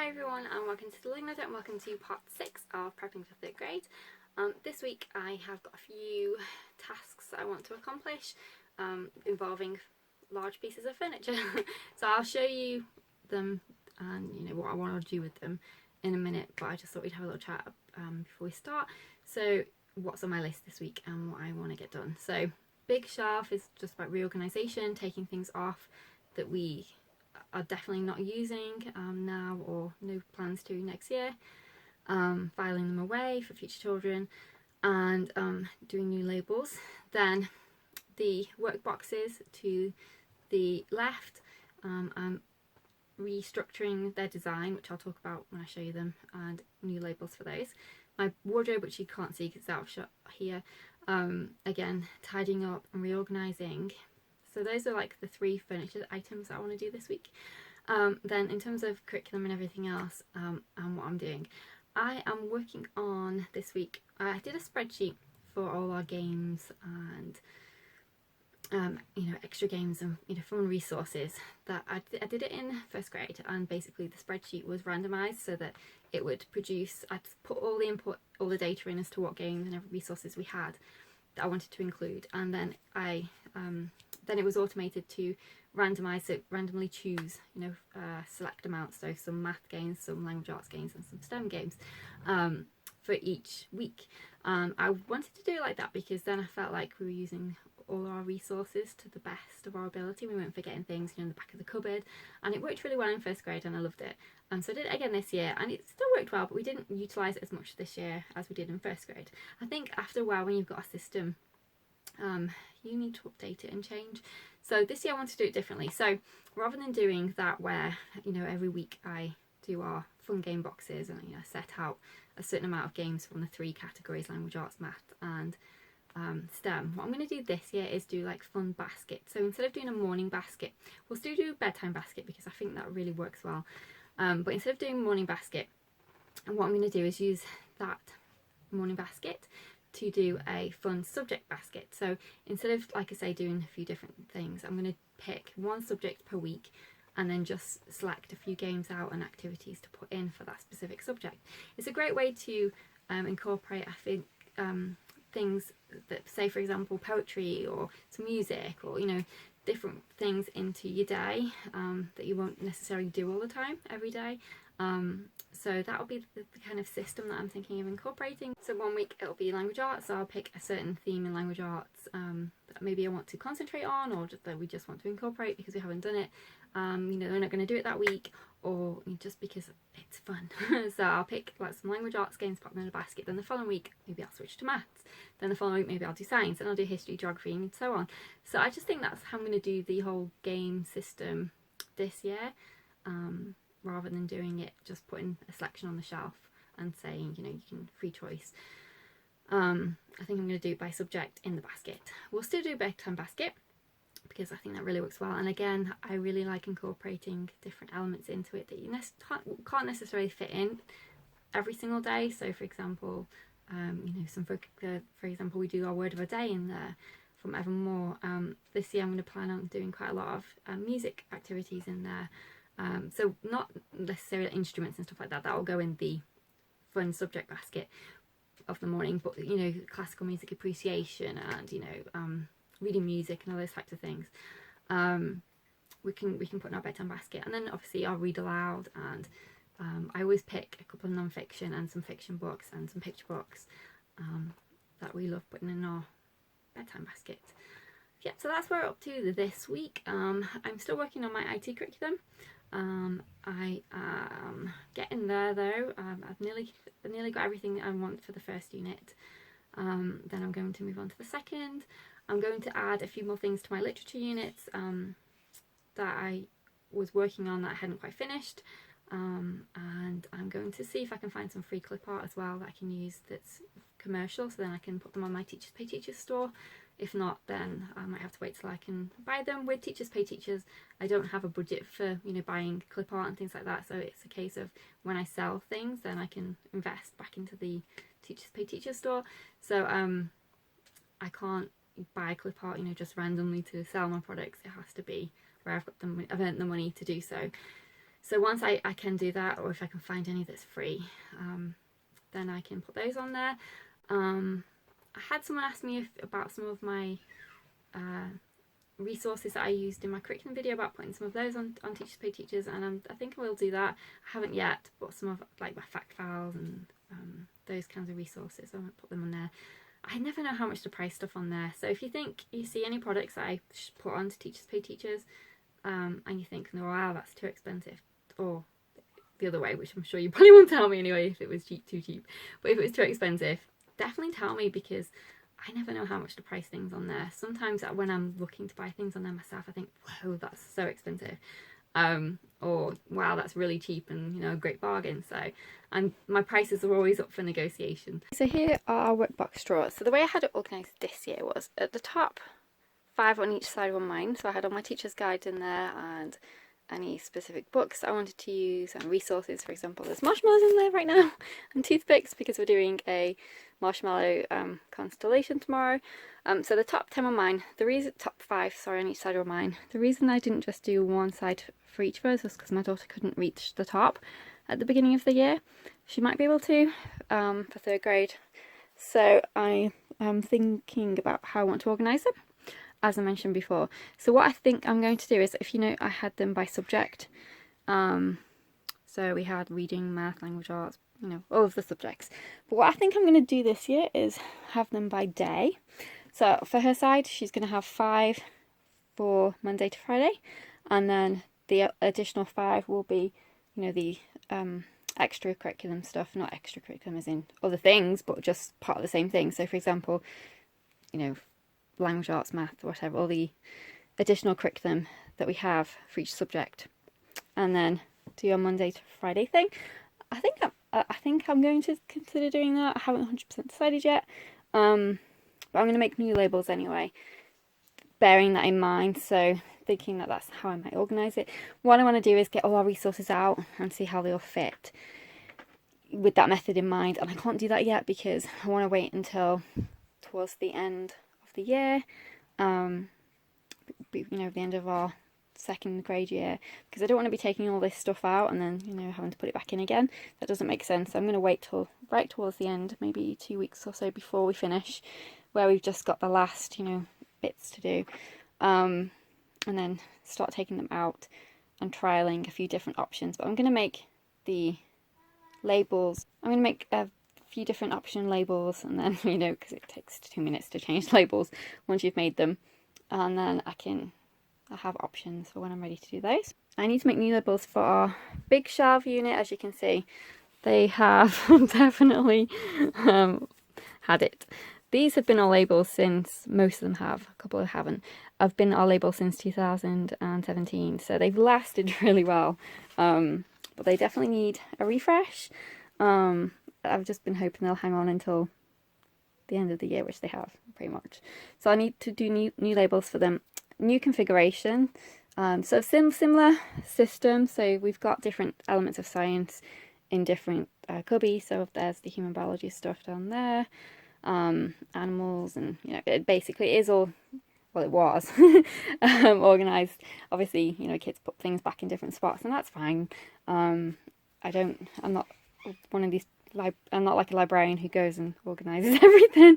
Hi everyone and welcome to the Learning Ladder and welcome to part 6 of prepping for 3rd grade. This week I have got a few tasks that I want to accomplish involving large pieces of furniture. So I'll show you them and what I want to do with them in a minute, but I just thought we'd have a little chat before we start. So what's on my list this week and what I want to get done. So big shelf is just about reorganisation, taking things off that we are definitely not using now or no plans to next year, filing them away for future children, and doing new labels. Then the work boxes to the left, I'm restructuring their design, which I'll talk about when I show you them, and new labels for those. My wardrobe, which you can't see because it's out of shot here, again tidying up and reorganising. So those are like the 3 furniture items that I want to do this week. Then in terms of curriculum and everything else and what I'm doing, I am working on this week. I did a spreadsheet for all our games and extra games and fun resources that I did it in 1st grade, and basically the spreadsheet was randomised so that it would produce, I'd put all the data in as to what games and resources we had that I wanted to include, and then then it was automated to randomise, so randomly choose select amounts, so some math games, some language arts games and some STEM games for each week. I wanted to do it like that because then I felt like we were using all our resources to the best of our ability. We weren't forgetting things in the back of the cupboard, and it worked really well in 1st grade and I loved it. So I did it again this year and it still worked well, but we didn't utilise it as much this year as we did in 1st grade. I think after a while, when you've got a system, you need to update it and change. So this year I want to do it differently. So rather than doing that where every week I do our fun game boxes and set out a certain amount of games from the 3 categories, language arts, math and STEM, what I'm going to do this year is do like fun basket. So instead of doing a morning basket, we'll still do a bedtime basket because I think that really works well, but instead of doing morning basket, what I'm going to do is use that morning basket to do a fun subject basket. So instead of, like I say, doing a few different things, I'm going to pick one subject per week and then just select a few games out and activities to put in for that specific subject. It's a great way to incorporate, I think, things that, say for example, poetry or some music or different things into your day that you won't necessarily do all the time every day. So that'll be the kind of system that I'm thinking of incorporating. So one week it'll be language arts, so I'll pick a certain theme in language arts that maybe I want to concentrate on, or that we just want to incorporate because we haven't done it. We're not going to do it that week, or just because it's fun. So I'll pick like some language arts games, put them in a basket. Then the following week maybe I'll switch to maths. Then the following week maybe I'll do science, and I'll do history, geography and so on. So I just think that's how I'm going to do the whole game system this year, rather than doing it just putting a selection on the shelf and saying you can free choice. I think I'm going to do it by subject in the basket. We'll still do bedtime basket because I think that really works well, and again I really like incorporating different elements into it that you can't necessarily fit in every single day. So for example, for example we do our word of a day in there from Evermore. This year I'm going to plan on doing quite a lot of music activities in there. So not necessarily instruments and stuff like that, that will go in the fun subject basket of the morning, but classical music appreciation and reading music and all those types of things we can put in our bedtime basket. And then obviously I'll read aloud, and I always pick a couple of non-fiction and some fiction books and some picture books that we love putting in our bedtime basket. Yeah, so that's where we're up to this week. I'm still working on my IT curriculum. I am getting there though. I've nearly got everything I want for the 1st unit. Then I'm going to move on to the 2nd. I'm going to add a few more things to my literature units that I was working on that I hadn't quite finished, and I'm going to see if I can find some free clip art as well that I can use that's commercial, so then I can put them on my Teachers Pay Teachers store. If not, then I might have to wait till I can buy them. With Teachers Pay Teachers, I don't have a budget for buying clip art and things like that, so it's a case of when I sell things then I can invest back into the Teachers Pay Teachers store. So I can't buy clip art just randomly to sell my products. It has to be where I've earned the money to do so. So once I can do that, or if I can find any that's free, then I can put those on there. I had someone ask me about some of my resources that I used in my curriculum video, about putting some of those on Teachers Pay Teachers, and I think I will do that. I haven't yet, but some of like my fact files and those kinds of resources, I might put them on there. I never know how much to price stuff on there, so if you think you see any products that I put on to Teachers Pay Teachers, and you think, no, wow, that's too expensive, or the other way, which I'm sure you probably won't tell me anyway if it was too cheap, but if it was too expensive, definitely tell me, because I never know how much to price things on there. Sometimes when I'm looking to buy things on there myself, I think, whoa, that's so expensive, or wow, that's really cheap, and you know, a great bargain. So my prices are always up for negotiation. So here are our workbox drawers. So the way I had it organised this year was at the top, 5 on each side were mine. So I had all my teacher's guides in there, and any specific books I wanted to use, and resources. For example, there's marshmallows in there right now, and toothpicks, because we're doing a marshmallow constellation tomorrow. So the top 10 were mine. The reason, top 5, sorry, on each side were mine. The reason I didn't just do one side for each of us was because my daughter couldn't reach the top at the beginning of the year. She might be able to for 3rd grade. So I am thinking about how I want to organise them, as I mentioned before. So what I think I'm going to do is, if you know, I had them by subject. So we had reading, math, language arts, you know, all of the subjects. But what I think I'm going to do this year is have them by day. So for her side, she's going to have 5 for Monday to Friday, and then the additional 5 will be, you know, the extracurriculum stuff. Not extracurriculum as in other things, but just part of the same thing. So for example, you know, language arts, math, whatever, all the additional curriculum that we have for each subject, and then do your Monday to Friday thing. I think I'm going to consider doing that. I haven't 100% decided yet, but I'm going to make new labels anyway, bearing that in mind. So thinking that that's how I might organise it. What I want to do is get all our resources out and see how they all fit with that method in mind, and I can't do that yet because I want to wait until towards the end the year, you know, the end of our 2nd grade year, because I don't want to be taking all this stuff out and then, you know, having to put it back in again. That doesn't make sense. I'm going to wait till right towards the end, maybe 2 weeks or so before we finish, where we've just got the last, you know, bits to do, and then start taking them out and trialing a few different options. But I'm going to make the labels, I'm going to make a few different option labels, and then, you know, because it takes 2 minutes to change labels once you've made them, and then I have options for when I'm ready to do those. I need to make new labels for our big shelf unit. As you can see, they have definitely had it. These have been our labels since, most of them have, a couple haven't, have been our labels since 2017, so they've lasted really well, but they definitely need a refresh. I've just been hoping they'll hang on until the end of the year, which they have pretty much. So I need to do new labels for them. New configuration. So similar system. So we've got different elements of science in different cubbies. So there's the human biology stuff down there, animals, and you know, it basically is all, well, it was organised. Obviously, you know, kids put things back in different spots, and that's fine. I'm not one of these. I'm not like a librarian who goes and organises everything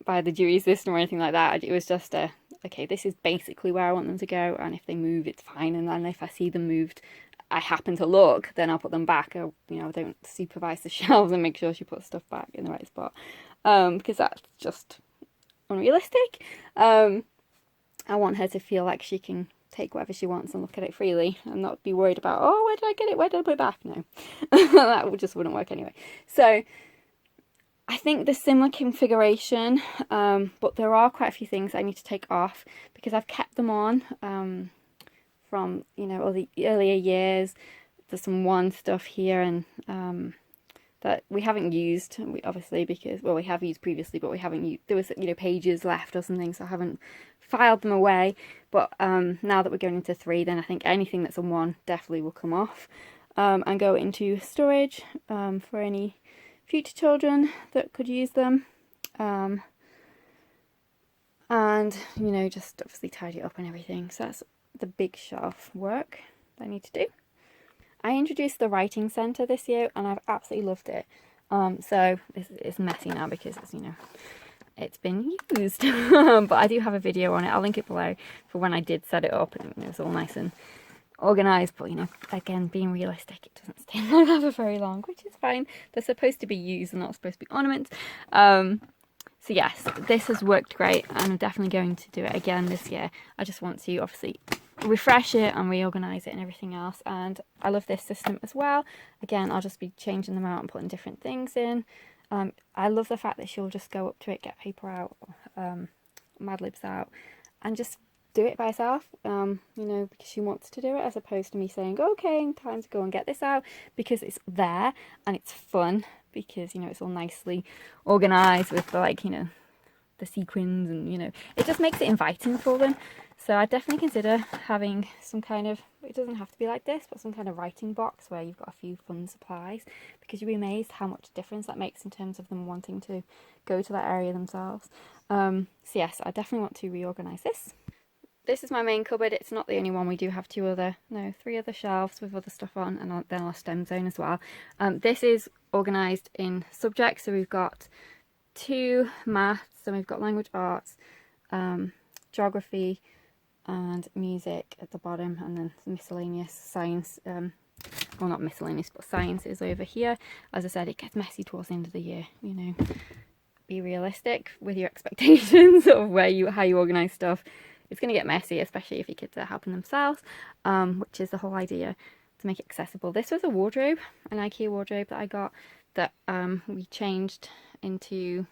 by the Dewey system or anything like that. It was just okay, this is basically where I want them to go, and if they move, it's fine. And then if I see them moved, I happen to look, then I'll put them back. You know, I don't supervise the shelves and make sure she puts stuff back in the right spot, because that's just unrealistic. I want her to feel like she can take whatever she wants and look at it freely and not be worried about, oh, where did I get it? Where did I put it back? No, that just wouldn't work anyway. So I think the similar configuration, but there are quite a few things I need to take off because I've kept them on from, you know, all the earlier years. There's some one stuff here and that we haven't used, obviously, because, well, we have used previously, but we haven't used, there was, you know, pages left or something, so I haven't filed them away. But now that we're going into 3, then I think anything that's on 1 definitely will come off and go into storage for any future children that could use them, and, you know, just obviously tidy it up and everything. So that's the big shelf work that I need to do. I introduced the writing center this year and I've absolutely loved it. So it's messy now because it's, you know, it's been used. But I do have a video on it. I'll link it below for when I did set it up, and it was all nice and organised. But, you know, again, being realistic, it doesn't stay like that for very long, which is fine. They're supposed to be used and not supposed to be ornaments. So yes, this has worked great and I'm definitely going to do it again this year. I just want to obviously refresh it and reorganise it and everything else, and I love this system as well. Again, I'll just be changing them out and putting different things in. I love the fact that she'll just go up to it, get paper out, Mad Libs out, and just do it by herself, you know, because she wants to do it, as opposed to me saying, okay, time to go and get this out, because it's there and it's fun, because, you know, it's all nicely organised with the, like, you know, the sequins, and, you know, it just makes it inviting for them. So I definitely consider having some kind of, it doesn't have to be like this, but some kind of writing box where you've got a few fun supplies, because you'll be amazed how much difference that makes in terms of them wanting to go to that area themselves. So yes, I definitely want to reorganise this. This is my main cupboard. It's not the only one. We do have three other shelves with other stuff on, and then our STEM zone as well. This is organised in subjects. So we've got 2 maths, so we've got language arts, geography and music at the bottom, and then miscellaneous science. Well, not miscellaneous, but science is over here. As I said, it gets messy towards the end of the year, you know. Be realistic with your expectations of how you organise stuff. It's going to get messy, especially if your kids are helping themselves, which is the whole idea, to make it accessible. This was a wardrobe, an IKEA wardrobe that I got, that we changed into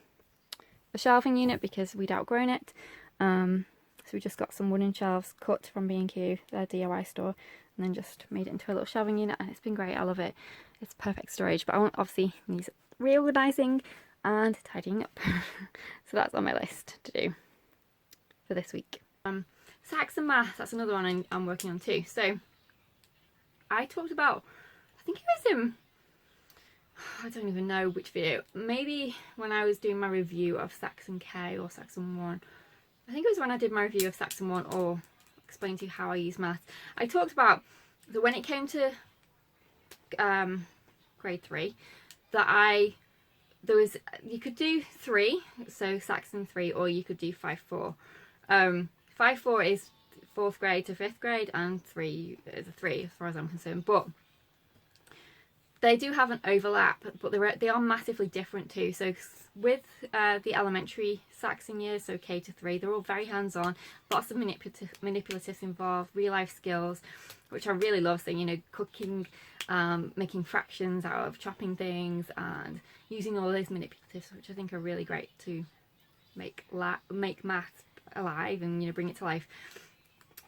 a shelving unit because we'd outgrown it. So we just got some wooden shelves cut from B&Q, their DIY store, and then just made it into a little shelving unit, and it's been great. I love it. It's perfect storage, but I want, obviously, needs reorganising and tidying up. So that's on my list to do for this week. Saxon Math, that's another one I'm working on too. So I talked about, I think it was in, I don't even know which video, maybe when I was doing my review of Saxon K or Saxon 1. I think it was when I did my review of Saxon 1 or explained to you how I use math. I talked about that when it came to grade 3, that you could do 3, so Saxon 3, or you could do 5-4. 5-4 is 4th grade to 5th grade, and 3 is a 3 as far as I'm concerned. But they do have an overlap, but they are massively different too. So with the elementary Saxon years, so K to 3, they're all very hands-on, lots of manipulatives involved, real-life skills, which I really love. So, you know, cooking, making fractions out of chopping things, and using all those manipulatives, which I think are really great to make math alive and, you know, bring it to life.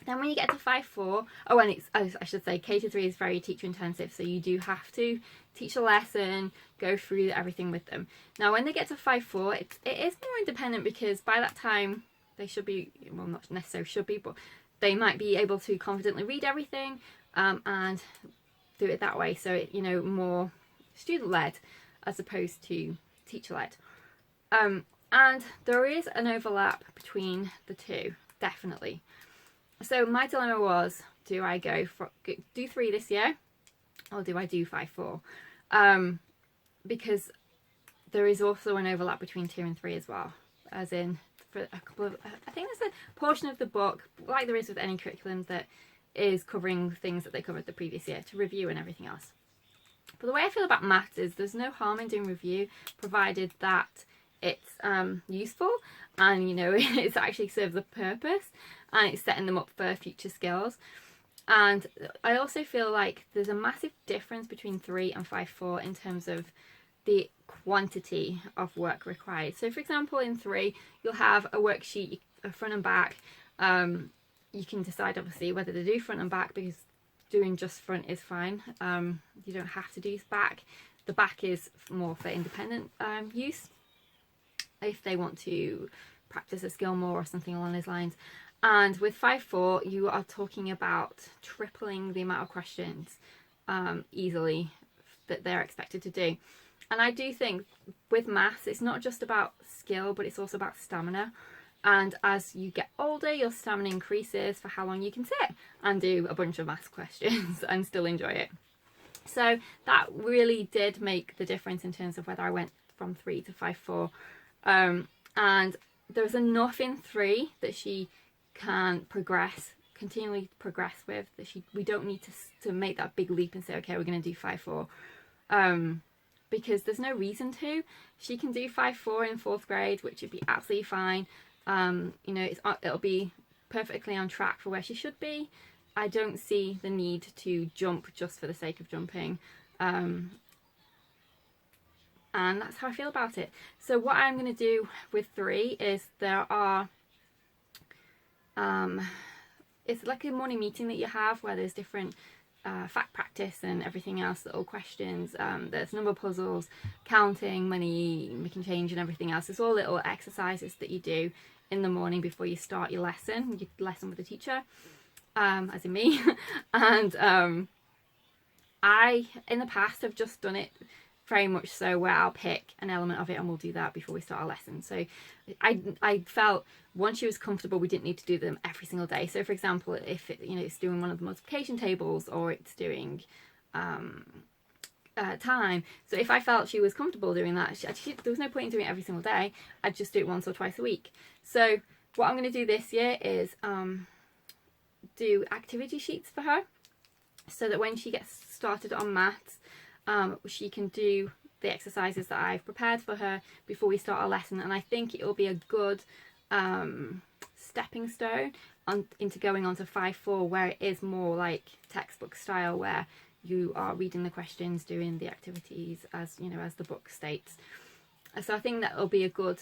Then when you get to 5-4, and I should say K to 3 is very teacher intensive, so you do have to teach a lesson, go through everything with them. Now when they get to 5-4, it is more independent, because by that time they should be, well, not necessarily should be, but they might be able to confidently read everything and do it that way. So it, you know, more student led as opposed to teacher led. And there is an overlap between the two, definitely. So my dilemma was, do I do 3 this year, or do I do 5-4? Because there is also an overlap between 2 and 3 as well, as in for a couple of, I think there's a portion of the book, like there is with any curriculum, that is covering things that they covered the previous year to review and everything else. But the way I feel about maths is there's no harm in doing review, provided that it's useful and, you know, it's actually serves a purpose and it's setting them up for future skills. And I also feel like there's a massive difference between 3 and 5-4 in terms of the quantity of work required. So for example, in 3 you'll have a worksheet, a front and back. You can decide obviously whether to do front and back, because doing just front is fine. You don't have to do back. The back is more for independent use, if they want to practice a skill more or something along those lines. And with 5-4 you are talking about tripling the amount of questions easily that they're expected to do. And I do think with maths it's not just about skill, but it's also about stamina. And as you get older, your stamina increases for how long you can sit and do a bunch of maths questions and still enjoy it. So that really did make the difference in terms of whether I went from 3 to 5-4. And there was enough in 3 that she can continually progress with, that we don't need to make that big leap and say, okay, we're going to do 5-4. Because there's no reason to. She can do 5-4 in 4th grade, which would be absolutely fine. It'll be perfectly on track for where she should be. I don't see the need to jump just for the sake of jumping. And that's how I feel about it. So what I'm going to do with 3 is there are... it's like a morning meeting that you have where there's different fact practice and everything else, little questions. There's number puzzles, counting, money, making change and everything else. It's all little exercises that you do in the morning before you start your lesson with the teacher, as in me. And I, in the past, have just done it very much so where I'll pick an element of it and we'll do that before we start our lesson. So I felt once she was comfortable, we didn't need to do them every single day. So for example, if it's doing one of the multiplication tables or it's doing time. So if I felt she was comfortable doing that, there was no point in doing it every single day. I'd just do it once or twice a week. So what I'm going to do this year is do activity sheets for her, so that when she gets started on maths, she can do the exercises that I've prepared for her before we start our lesson. And I think it will be a good stepping stone into going on to 5-4, where it is more like textbook style, where you are reading the questions, doing the activities as the book states. So I think that will be a good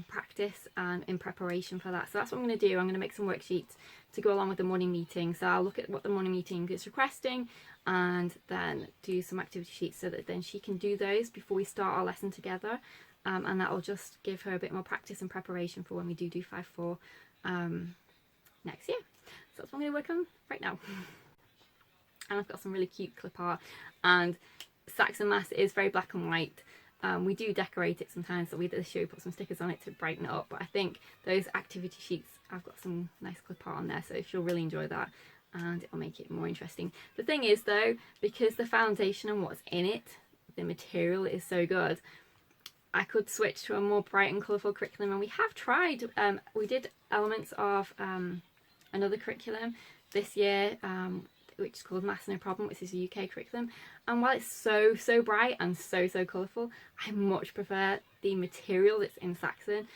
practice and in preparation for that. So that's what I'm going to do. I'm going to make some worksheets to go along with the morning meeting. So I'll look at what the morning meeting is requesting and then do some activity sheets so that then she can do those before we start our lesson together. And that will just give her a bit more practice and preparation for when we do 5-4 next year. So that's what I'm going to work on right now. And I've got some really cute clip art, and Saxon Math is very black and white. We do decorate it sometimes, so this year we put some stickers on it to brighten it up, but I think those activity sheets, I've got some nice clip art on there, so she'll really enjoy that and it'll make it more interesting. The thing is though, because the foundation and what's in it, the material is so good, I could switch to a more bright and colourful curriculum, and we have tried. We did elements of another curriculum this year, which is called Maths No Problem, which is a UK curriculum. And while it's so bright and so colourful, I much prefer the material that's in Saxon.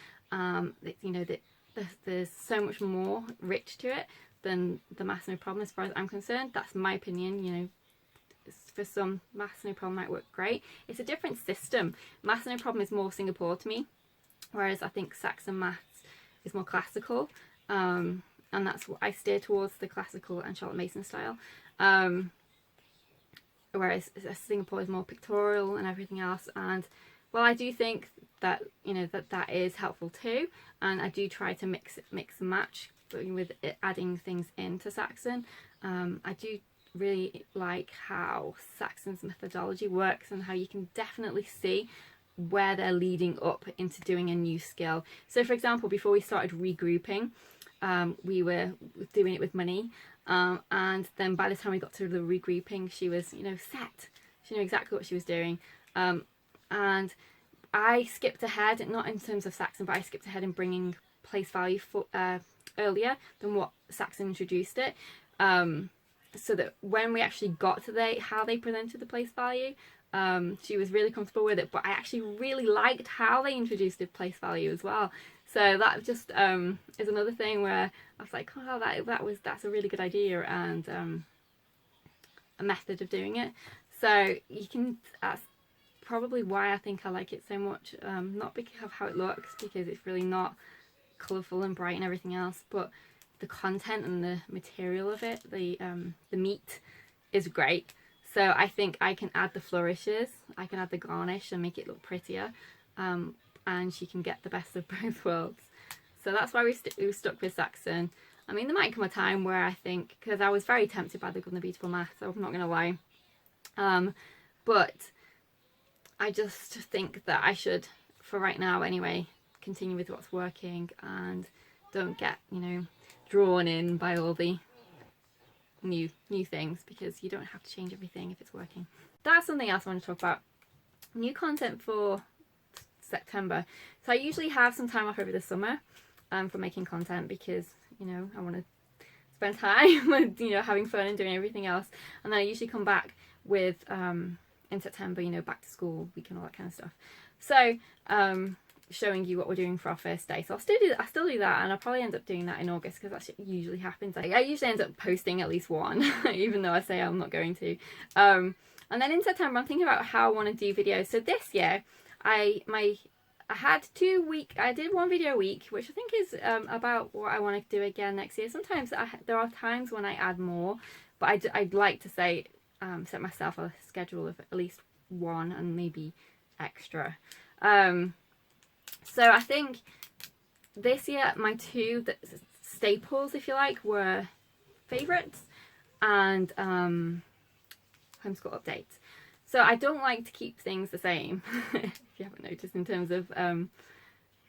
There's so much more rich to it than the Maths No Problem as far as I'm concerned. That's my opinion. For some, Maths No Problem might work great. It's a different system. Maths No Problem is more Singapore to me, whereas I think Saxon Maths is more classical. And that's what I steer towards, the classical and Charlotte Mason style. Whereas Singapore is more pictorial and everything else. And well, I do think that that is helpful too, and I do try to mix and match with it, adding things into Saxon. I do really like how Saxon's methodology works and how you can definitely see where they're leading up into doing a new skill. So for example, before we started regrouping, we were doing it with money, and then by the time we got to the regrouping, she was set. She knew exactly what she was doing, and I skipped ahead, not in terms of Saxon, but I skipped ahead in bringing place value for earlier than what Saxon introduced it, so that when we actually got to how they presented the place value, she was really comfortable with it. But I actually really liked how they introduced the place value as well. So that just is another thing where I was like, oh, that's a really good idea and a method of doing it. So that's probably why I think I like it so much. Not because of how it looks, because it's really not colourful and bright and everything else, but the content and the material of it, the meat is great. So I think I can add the flourishes, I can add the garnish and make it look prettier. And she can get the best of both worlds. So that's why we stuck with Saxon. I mean, there might come a time where I think, because I was very tempted by the Good and the Beautiful Math, so I'm not going to lie. But I just think that I should, for right now anyway, continue with what's working and don't get, you know, drawn in by all the new things, because you don't have to change everything if it's working. That's something else I want to talk about. New content for September. So I usually have some time off over the summer for making content, because, you know, I want to spend time with, you know, having fun and doing everything else. And then I usually come back with in September, you know, back to school week and all that kind of stuff. So showing you what we're doing for our first day. So I'll still do that, and I'll probably end up doing that in August, because that usually happens. I usually end up posting at least one, even though I say I'm not going to. And then in September, I'm thinking about how I want to do videos. So this year, I did 1 video a week, which I think is about what I want to do again next year. Sometimes there are times when I add more, but I'd like to say set myself a schedule of at least 1 and maybe extra. So I think this year my 2 staples, if you like, were favourites and homeschool updates. So I don't like to keep things the same, if you haven't noticed, in terms of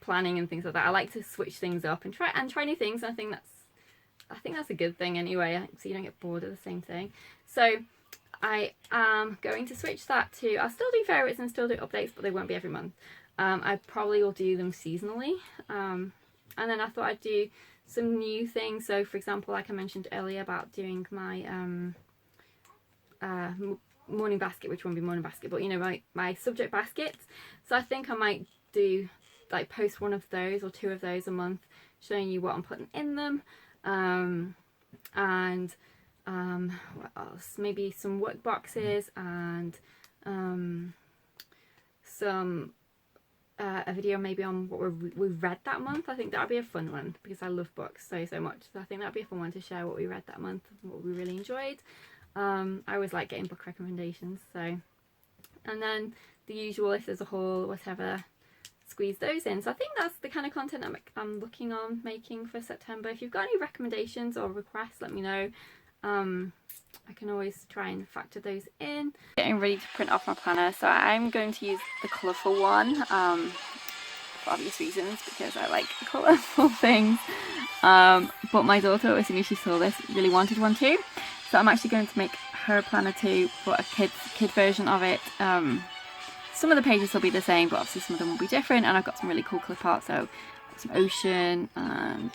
planning and things like that. I like to switch things up and try new things. And I think that's a good thing anyway, so you don't get bored of the same thing. So I am going to switch that to, I'll still do favourites and still do updates, but they won't be every month. I probably will do them seasonally. And then I thought I'd do some new things. So for example, like I mentioned earlier about doing my morning basket, which won't be morning basket, but you know, my subject baskets. So I think I might do, like, post 1 of those or 2 of those a month, showing you what I'm putting in them. And what else? Maybe some work boxes and some a video maybe on what we've read that month. I think that would be a fun one, because I love books so much. So I think that would be a fun one to share what we read that month, what we really enjoyed. I always like getting book recommendations. So, and then the usual, if there's a haul, whatever, squeeze those in. So I think that's the kind of content I'm looking on making for September. If you've got any recommendations or requests, let me know. I can always try and factor those in. Getting ready to print off my planner, so I'm going to use the colourful one for obvious reasons, because I like colourful things. But my daughter, as soon as she saw this, really wanted one too. So I'm actually going to make her a planner too, but a kid version of it. Some of the pages will be the same, but obviously some of them will be different. And I've got some really cool clip art, so some ocean, and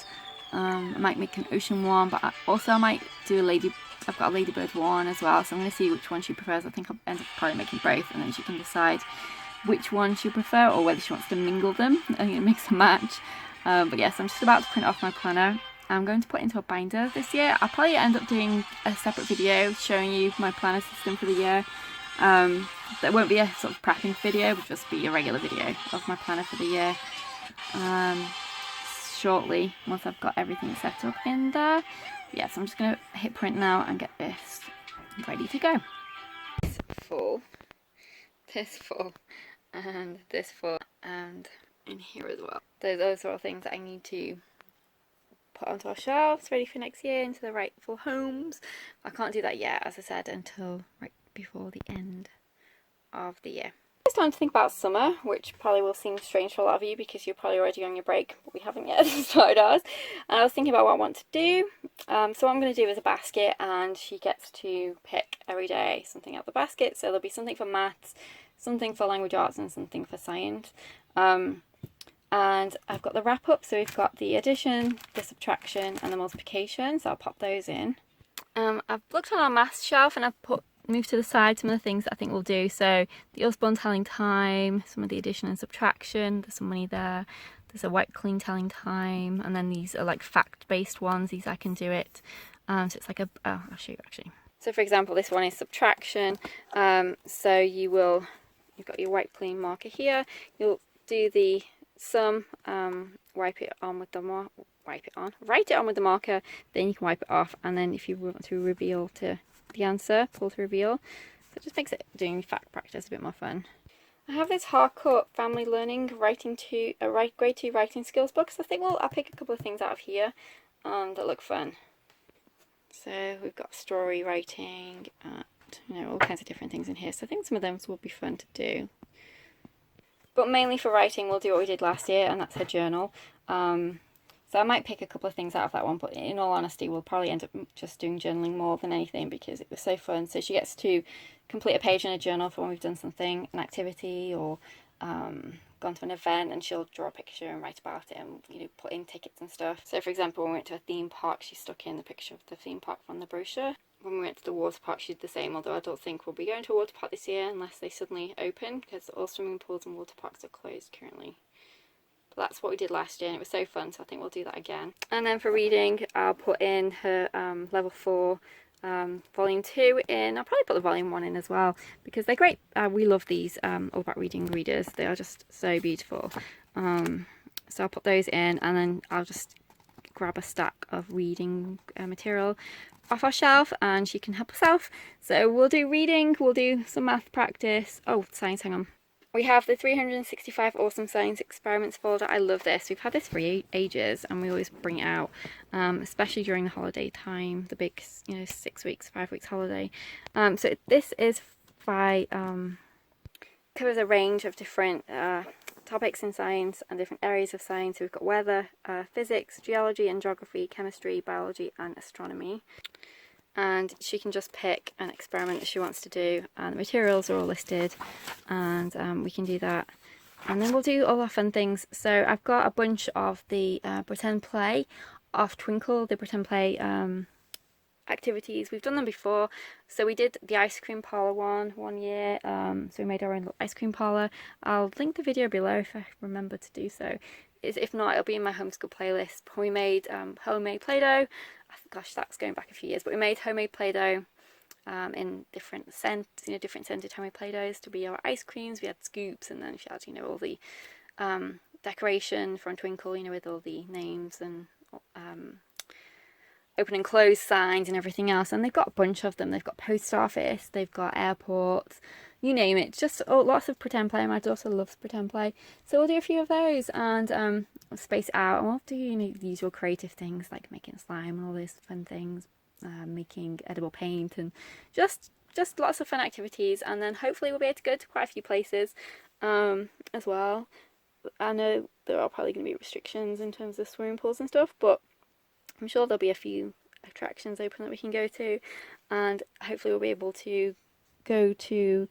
I might make an ocean one, but I might do I've got a ladybird one as well, so I'm going to see which one she prefers. I think I'll end up probably making both, and then she can decide which one she prefers, or whether she wants to mingle them. I think it makes a match. But yes, I'm just about to print off my planner. I'm going to put it into a binder this year. I'll probably end up doing a separate video showing you my planner system for the year. There won't be a sort of prepping video, it'll just be a regular video of my planner for the year. Shortly, once I've got everything set up in there. Yes, I'm just going to hit print now and get this ready to go. This full, and this full, and in here as well. Those are all things that I need to put onto our shelves, ready for next year, into the rightful homes. I can't do that yet, as I said, until right before the end of the year. It's time to think about summer, which probably will seem strange to a lot of you, because you're probably already on your break, but we haven't yet started ours. And I was thinking about what I want to do. So what I'm going to do is a basket, and she gets to pick every day something out of the basket. So there'll be something for maths, something for language arts, and something for science. And I've got the wrap up, so we've got the addition, the subtraction, and the multiplication, so I'll pop those in. I've looked on our maths shelf, and I've moved to the side some of the things that I think we'll do. So the Usborne telling time, some of the addition and subtraction, there's some money there. There's a white clean telling time, and then these are like fact-based ones. These I can do it. So it's like I'll show you actually. So for example, this one is subtraction. So you've got your white clean marker here. You'll do the sum, write it on with the marker, then you can wipe it off, and then if you want to reveal to the answer, pull to reveal. So it just makes it doing fact practice a bit more fun. I have this Harcourt Family Learning grade 2 writing skills book, so I think I'll pick a couple of things out of here that look fun. So we've got story writing, and all kinds of different things in here, so I think some of them will be fun to do. But mainly for writing, we'll do what we did last year, and that's her journal. So I might pick a couple of things out of that one, but in all honesty, we'll probably end up just doing journaling more than anything because it was so fun. So she gets to complete a page in a journal for when we've done something, an activity, or gone to an event, and she'll draw a picture and write about it and, you know, put in tickets and stuff. So for example, when we went to a theme park, she stuck in the picture of the theme park from the brochure. When we went to the water park, she did the same, although I don't think we'll be going to a water park this year unless they suddenly open, because all swimming pools and water parks are closed currently. But that's what we did last year and it was so fun, so I think we'll do that again. And then for reading, I'll put in her level 4 volume 2 in. I'll probably put the volume 1 in as well because they're great. We love these all about reading readers. They are just so beautiful. So I'll put those in, and then I'll just grab a stack of reading material off our shelf and she can help herself. So we'll do reading, we'll do some math practice. Oh, science, hang on. We have the 365 Awesome Science Experiments folder. I love this. We've had this for ages and we always bring it out, especially during the holiday time, the big, you know, 6 weeks, 5 weeks holiday. So this is by, covers a range of different topics in science and different areas of science. So we've got weather, physics, geology and geography, chemistry, biology and astronomy. And she can just pick an experiment that she wants to do, and the materials are all listed, and we can do that. And then we'll do all our fun things. So I've got a bunch of the pretend play off Twinkle, the pretend play activities. We've done them before. So we did the ice cream parlour one year. So we made our own little ice cream parlour. I'll link the video below if I remember to do so. If not, it'll be in my homeschool playlist. We made homemade Play-Doh. Gosh, that's going back a few years, but we made homemade Play-Doh in different scents, you know, different scented homemade Play-Dohs to be our ice creams. We had scoops, and then she had, you know, all the decoration from Twinkle, you know, with all the names and open and close signs and everything else. And they've got a bunch of them. They've got post office, they've got airports, you name it. Just lots of pretend play. My daughter loves pretend play, so we'll do a few of those and space it out, and we'll do, you know, the usual creative things like making slime and all those fun things, making edible paint, and just lots of fun activities. And then hopefully we'll be able to go to quite a few places as well. I know there are probably going to be restrictions in terms of swimming pools and stuff, but I'm sure there'll be a few attractions open that we can go to, and hopefully we'll be able to go to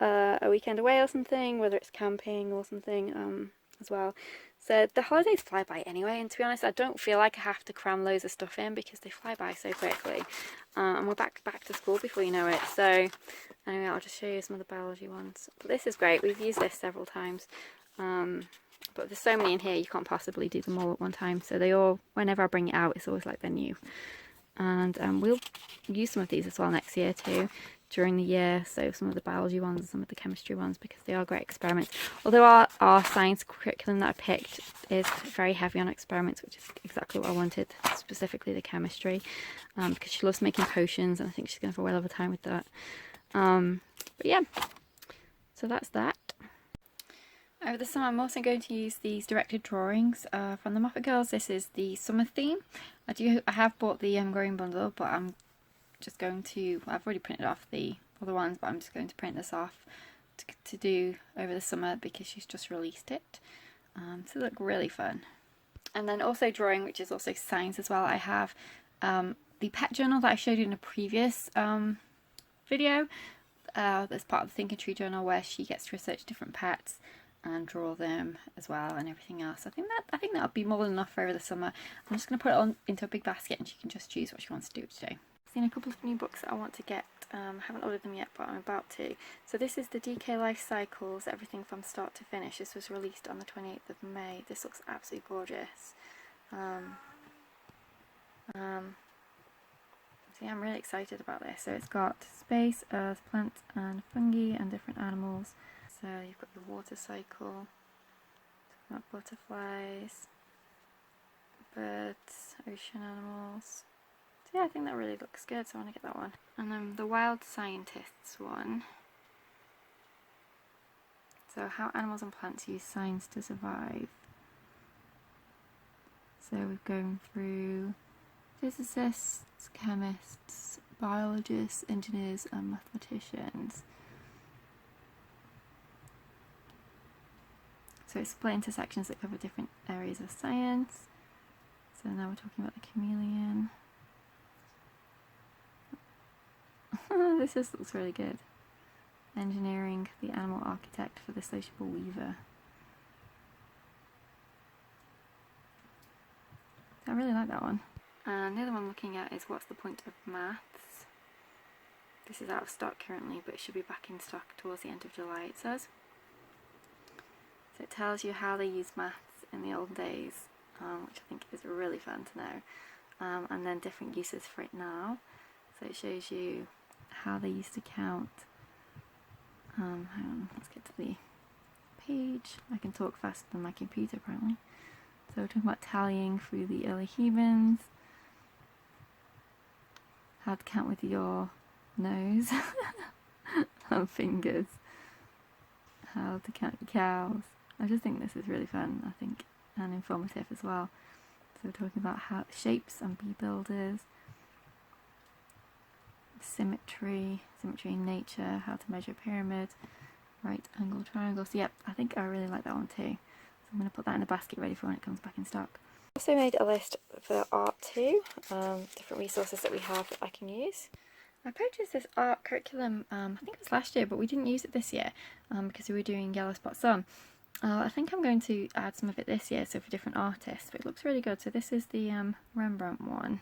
a weekend away or something, whether it's camping or something as well. So the holidays fly by anyway, and to be honest, I don't feel like I have to cram loads of stuff in because they fly by so quickly, and we're back to school before you know it. So anyway, I'll just show you some of the biology ones. But this is great. We've used this several times, but there's so many in here you can't possibly do them all at one time. So they all, whenever I bring it out, it's always like they're new. And we'll use some of these as well next year too, during the year. So some of the biology ones and some of the chemistry ones, because they are great experiments. Although our science curriculum that I picked is very heavy on experiments, which is exactly what I wanted, specifically the chemistry, because she loves making potions, and I think she's going to have a whale of a time with that. But yeah, so that's that. Over the summer, I'm also going to use these directed drawings from the Muppet Girls. This is the summer theme. I have bought the growing bundle, but I'm just going to, I've already printed off the other ones, but I'm just going to print this off to do over the summer because she's just released it. So they look really fun. And then also drawing, which is also science as well. I have the pet journal that I showed you in a previous video. That's part of the Think and Tree journal, where she gets to research different pets and draw them as well and everything else. I think that'll be more than enough for over the summer. I'm just going to put it on into a big basket and she can just choose what she wants to do today. I've seen a couple of new books that I want to get. I haven't ordered them yet, but I'm about to. So this is the DK Life Cycles, Everything from Start to Finish. This was released on the 28th of May. This looks absolutely gorgeous. So yeah, I'm really excited about this. So it's got space, earth, plants and fungi and different animals. So you've got the water cycle, got butterflies, birds, ocean animals. So yeah, I think that really looks good, so I want to get that one. And then the Wild Scientists one. So how animals and plants use science to survive. So we're going through physicists, chemists, biologists, engineers and mathematicians. So it's split into sections that cover different areas of science. So now we're talking about the chameleon. This just looks really good. Engineering the animal architect for the sociable weaver. I really like that one. And the other one I'm looking at is What's the Point of Maths? This is out of stock currently, but it should be back in stock towards the end of July, it says. So it tells you how they used maths in the old days, which I think is really fun to know. And then different uses for it now. So it shows you how they used to count. Hang on, let's get to the page. I can talk faster than my computer apparently. So we're talking about tallying through the early humans, how to count with your nose and fingers, how to count your cows. I just think this is really fun, I think, and informative as well. So we're talking about how shapes and bee builders, symmetry in nature, how to measure a pyramid, right angle triangles. So yep, I think I really like that one too. So I'm going to put that in the basket ready for when it comes back in stock. Also made a list for art too, different resources that we have that I can use. I purchased this art curriculum, I think it was last year, but we didn't use it this year because we were doing Yellow Spot Sun. I think I'm going to add some of it this year, so for different artists, but it looks really good. So this is the Rembrandt one.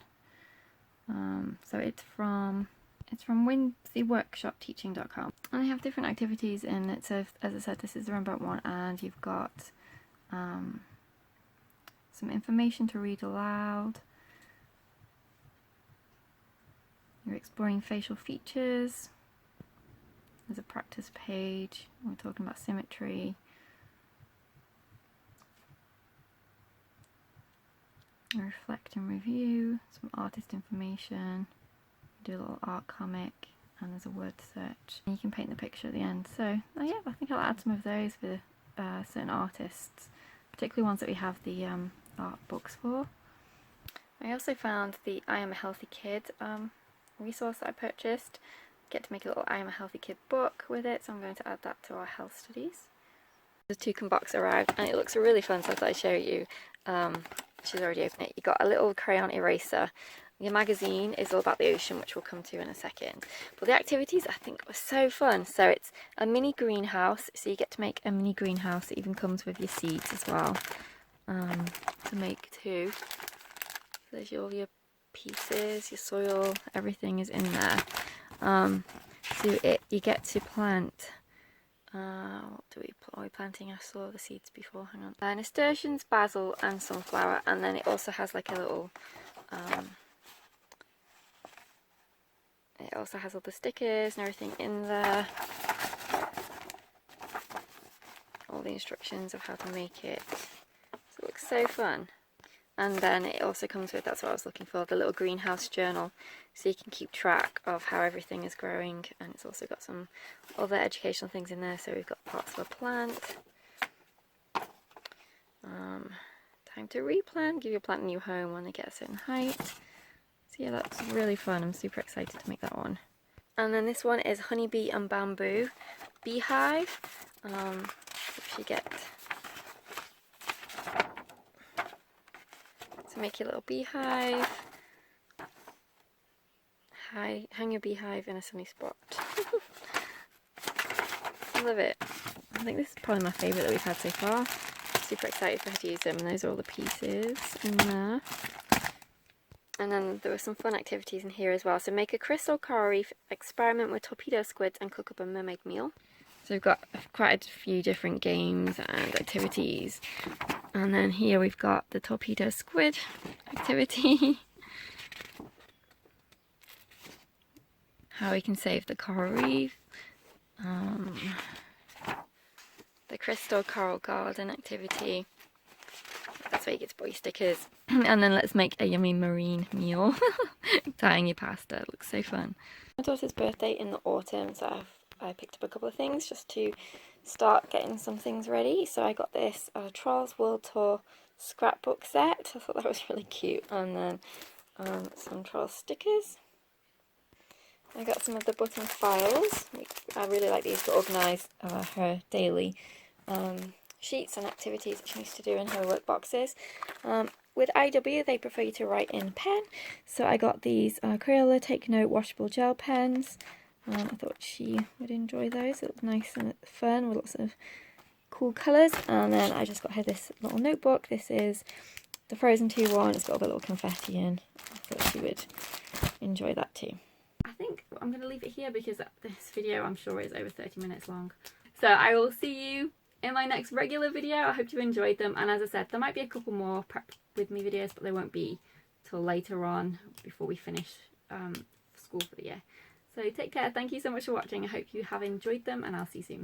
So it's from whimsyworkshopteaching.com. And they have different activities, and it says, as I said, this is the Rembrandt one, and you've got some information to read aloud. You're exploring facial features. There's a practice page. We're talking about symmetry. Reflect and review. Some artist information. Do a little art comic, and there's a word search. And you can paint the picture at the end. So yeah, I think I'll add some of those for certain artists, particularly ones that we have the art books for. I also found the I Am a Healthy Kid resource that I purchased. Get to make a little I Am a Healthy Kid book with it, so I'm going to add that to our health studies. The toucan box arrived and it looks really fun, so I thought I'd show you. She's already opened it. You got a little crayon eraser. Your magazine is all about the ocean, which we'll come to in a second. But the activities I think were so fun. So it's a mini greenhouse, so you get to make a mini greenhouse. It even comes with your seeds as well, to make too. There's all your pieces, your soil, everything is in there. So you get to plant. What are we planting? I saw the seeds before. Hang on. Nasturtiums, basil, and sunflower, and then it also has like a little. It also has all the stickers and everything in there. All the instructions of how to make it. So it looks so fun. And then it also comes with, that's what I was looking for, the little greenhouse journal. So you can keep track of how everything is growing. And it's also got some other educational things in there. So we've got parts of a plant. Time to replant. Give your plant a new home when they get a certain height. So yeah, that's really fun. I'm super excited to make that one. And then this one is honeybee and bamboo beehive. Which you get to make your little beehive. Hang your beehive in a sunny spot. I love it. I think this is probably my favourite that we've had so far. Super excited for her to use them, and those are all the pieces in there. And then there were some fun activities in here as well. So make a crystal coral reef, experiment with torpedo squids, and cook up a mermaid meal. So we've got quite a few different games and activities. And then here we've got the torpedo squid activity. How we can save the coral reef. The crystal coral garden activity. That's where you get to put your stickers. And then let's make a yummy marine meal. Tying your pasta. It looks so fun. My daughter's birthday in the autumn, so I picked up a couple of things just to start getting some things ready. So I got this Trolls World Tour scrapbook set. I thought that was really cute. And then some Trolls stickers. I got some of the button files. I really like these to organise her daily sheets and activities that she needs to do in her work boxes. with IW they prefer you to write in pen, so I got these Crayola Take Note washable gel pens. I thought she would enjoy those. It looked nice and fun with lots of cool colours. And then I just got her this little notebook. This is the Frozen 2 one. It's got all the little confetti in. I thought she would enjoy that too. I think I'm going to leave it here because this video I'm sure is over 30 minutes long. So I will see you in my next regular video. I hope you enjoyed them, and as I said, there might be a couple more prep with me videos, but they won't be till later on before we finish school for the year. So take care. Thank you so much for watching. I hope you have enjoyed them, and I'll see you soon.